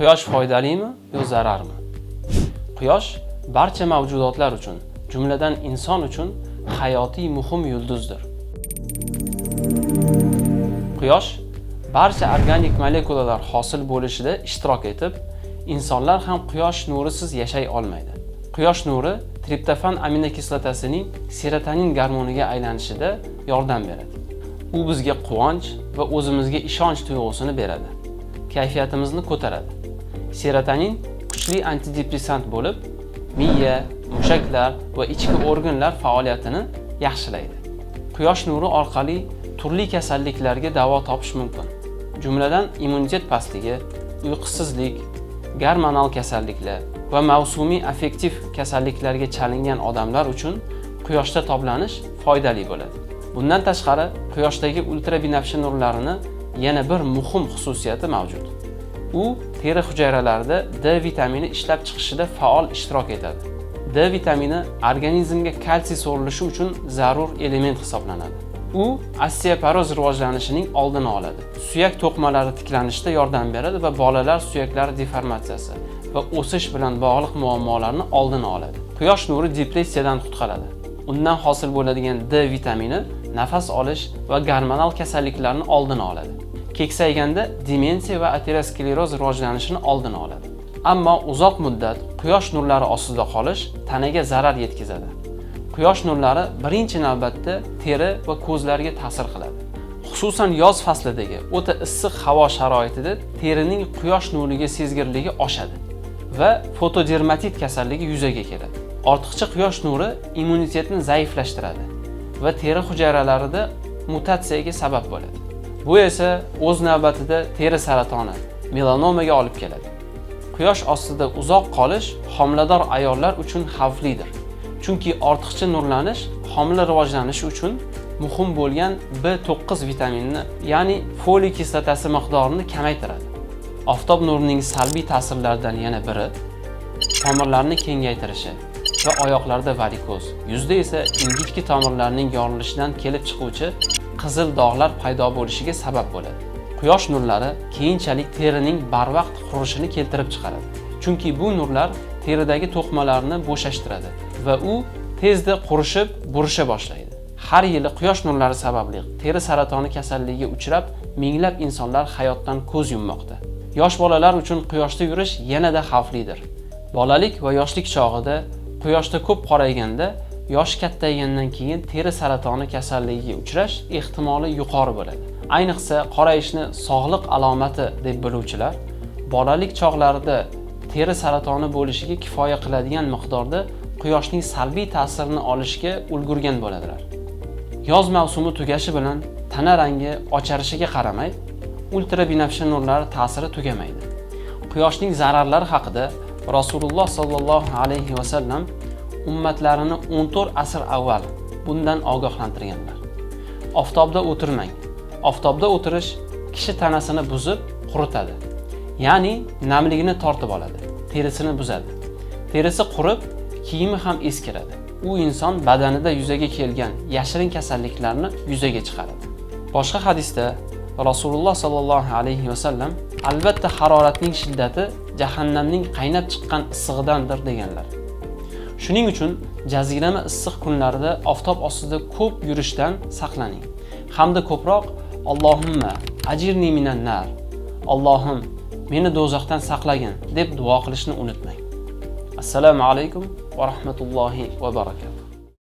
Quyosh foydalimi yo zararmi? Quyosh barcha mavjudotlar uchun, jumladan inson uchun hayotiy muhim yulduzdir. Quyosh barcha organik molekulalar hosil bo'lishida ishtirok etib, insonlar ham quyosh nurisiz yashay olmaydi. Quyosh nuri triptofan aminokislotasining serotonin gormoniga aylanishida yordam beradi. U bizga quvonch va o'zimizga ishonch tuyg'usini beradi. Kayfiyatimizni ko'taradi. Serotonin kuchli antidepressant bo'lib, miya, mushaklar va ichki organlar faoliyatini yaxshilaydi. Quyosh nuri orqali turli kasalliklarga davo topish mumkin. Jumladan immunitet pastligi, uyqusizlik, gormonal kasalliklar va mavsumiy affektiv kasalliklarga chalingan odamlar uchun quyoshda toblanish foydali bo'ladi. Bundan tashqari, quyoshdagi ultrabinafsha nurlarini yana bir muhim xususiyati mavjud. U teri hujayralarida D vitamini ishlab chiqishida faol ishtirok etadi. D vitamini organizmga kalsiy so'rilishi uchun zarur element hisoblanadi. U osteoporoz rivojlanishining oldini oladi. Suyak to'qimalari tiklanishida yordam beradi va bolalar suyaklari deformatsiyasi va o'sish bilan bog'liq muammolarni oldini oladi. Quyosh nuri depressiyadan qutqaradi. Undan hosil bo'ladigan D vitamini nafas olish va gormonal kasalliklarni oldini oladi. Keksayganda demensiya va ateroskleroz rivojlanishini oldini oladi. Ammo uzoq muddat quyosh nurlari ostida qolish tanaga zarar yetkazadi. Quyosh nurlari birinchi navbatda teri va ko'zlarga ta'sir qiladi. Xususan yoz faslidagi o'ta issiq havo sharoitida terining quyosh nuriga sezgirligi oshadi va fotodermatit kasalligi yuzaga keladi. Ortiqcha quyosh nuri immunitetni zaiflashtiradi va teri hujayralarida mutatsiyaga sabab bo'ladi. Bu esa o'z navbatida teri saratoni, melanomaga olib keladi. Quyosh ostida uzoq qolish homilador ayollar uchun xavflidir. Chunki ortiqcha nurlanish homila rivojlanishi uchun muhim bo'lgan B9 vitaminini, ya'ni foliy kislotasi miqdorini kamaytiradi. Oftob nurining salbiy ta'sirlaridan yana biri tomirlarni kengaytirishi va oyoqlarda varikoz, yuzda esa ingichka tomirlarning yorilishidan kelib chiquvchi qizil dog'lar paydo bo'lishiga sabab bo'ladi. Quyosh nurlari keyinchalik terining barvaqt qurishini keltirib chiqaradi. Chunki bu nurlar teridagi to'qimalarni bo'shashtiradi va u tezda qurishib, burisha boshlaydi. Har yili quyosh nurlari sababli teri saratoni kasalligiga uchrab, minglab insonlar hayotdan ko'z yummoqda. Yosh bolalar uchun quyoshda yurish yanada xavflidir. Bolalik va yoshlik chog'ida quyoshda ko'p qorayganda, yosh kattaygandan keyin teri saratoni kasalligiga uchrash ehtimoli yuqori bo'ladi. Ayniqsa qorayishni sog'liq alomati deb biluvchilar bolalik chog'larida teri saratoni bo'lishiga kifoya qiladigan miqdorda quyoshning salbiy ta'sirini olishga ulgurgan bo'ladilar. Yoz mavsumi tugashi bilan tana rangi ocharishiga qaramay, ultrabinafsha nurlari ta'siri tugamaydi. Quyoshning zararlari haqida Rasululloh sallallohu alayhi va sallam ummatlarini 14 asr avval bundan ogohlantirganlar. Oftobda o'tirmang. Oftobda o'tirish kishi tanasini buzib, quritadi. Ya'ni namligini tortib oladi, terisini buzadi. Terisi qurib, kiyimi ham eskiradi. U inson badanida yuzaga kelgan yashirin kasalliklarni yuzaga chiqaradi. Boshqa hadisda Rasululloh sallallohu alayhi va sallam albatta haroratning shiddati jahannamning qaynab chiqqan issig'idandir deganlar. Shuning uchun jazirama issiq kunlarda oftob ostida ko'p yurishdan saqlaning. Hamda ko'proq Allohumma ajirni minan nar. Allohim meni do'zaxdan saqlagin deb duo qilishni unutmang. Assalomu alaykum va rahmatullohi va barakatuh.